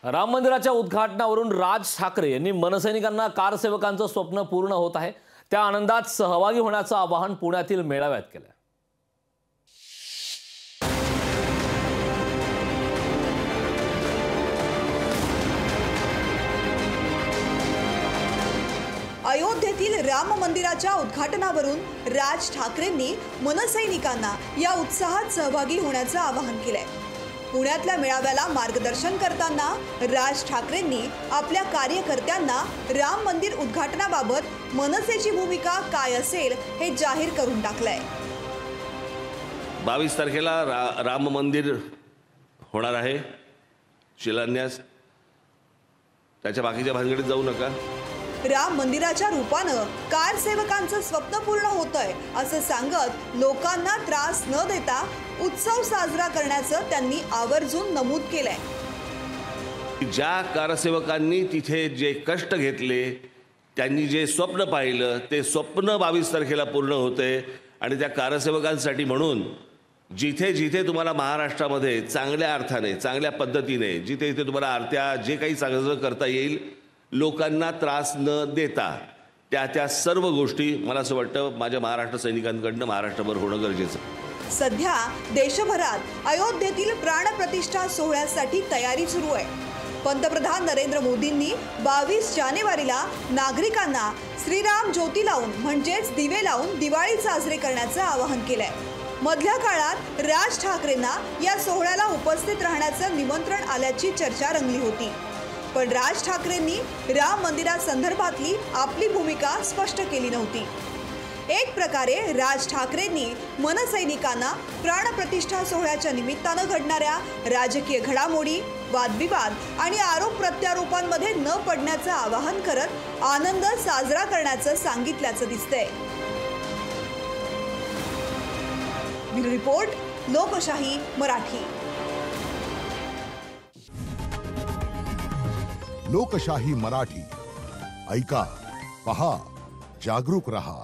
राम मंदिराच्या उद्घाटनावरून राज ठाकरे यांनी मनसैनिकांना कारसेवकांचं स्वप्न पूर्ण होत आहे त्या आनंदात सहभागी होण्याचं आवाहन पुण्यातील मेळाव्यात केलं। अयोध्येतील राम मंदिराच्या उद्घाटनावरून राज ठाकरेंनी मनसैनिकांना या उत्साहात सहभागी होण्याचं आवाहन केलंय। पुण्यातल्या मेळाव्याला मार्गदर्शन करताना राज ठाकरेंनी आपल्या कार्यकर्त्यांना राम मंदिर उद्घाटनाबाबत मनसेची भूमिका काय असेल हे जाहीर करून टाकलंय। 22 तारखेला राम मंदिर होणार आहे शिलान्यास। त्याच्या बाकीच्या भानगडीत जाऊ नका। राम मंदिराच्या रूपानं कारसेवकांचं स्वप्न पूर्ण होतंय असं सांगत लोकांना त्रास न देता उत्सव साजरा करण्याचं त्यांनी आवर्जून नमूद केलंय। ज्या कारसेवकांनी तिथे जे कष्ट घेतले, त्यांनी जे स्वप्न पाहिलं ते स्वप्न 22 तारखेला पूर्ण होते। आणि त्या कारसेवकांसाठी म्हणून जिथे जिथे तुम्हाला महाराष्ट्रामध्ये चांगल्या अर्थाने चांगल्या पद्धतीने जिथे जिथे तुम्हाला आरत्या जे काही चांगलं करता येईल, लोकांना त्रास न देता त्या सर्व गोष्टी मला असं वाटतं माझ्या महाराष्ट्र सैनिकांकडनं महाराष्ट्रभर होणं गरजेचं आहे। सध्या देशभरात अयोध्येतील प्राणप्रतिष्ठा सोहळ्यासाठी तयारी सुरू आहे। पंतप्रधान नरेंद्र मोदींनी 22 जानेवारीला नागरिकांना श्रीराम ज्योती लावून म्हणजेच दिवे लावून दिवाळी साजरी करण्याचं आवाहन केलंय। मधल्या काळात राज ठाकरेंना या सोहळ्याला उपस्थित राहण्याचं निमंत्रण आल्याची चर्चा रंगली होती, पण राज ठाकरेंनी राम मंदिरासंदर्भातली आपली भूमिका स्पष्ट केली नव्हती। एक प्रकारे राज ठाकरेंनी मनसैनिकांना प्राणप्रतिष्ठा सोहळ्याच्या निमित्तानं घडणाऱ्या राजकीय घडामोडी, वादविवाद आणि आरोप प्रत्यारोपांमध्ये न पडण्याचं आवाहन करत आनंद साजरा करण्याचं सांगितल्याचं दिसतंय। ब्युरो रिपोर्ट, लोकशाही मराठी। लोकशाही मराठी ऐका, पहा, जागरूक रहा।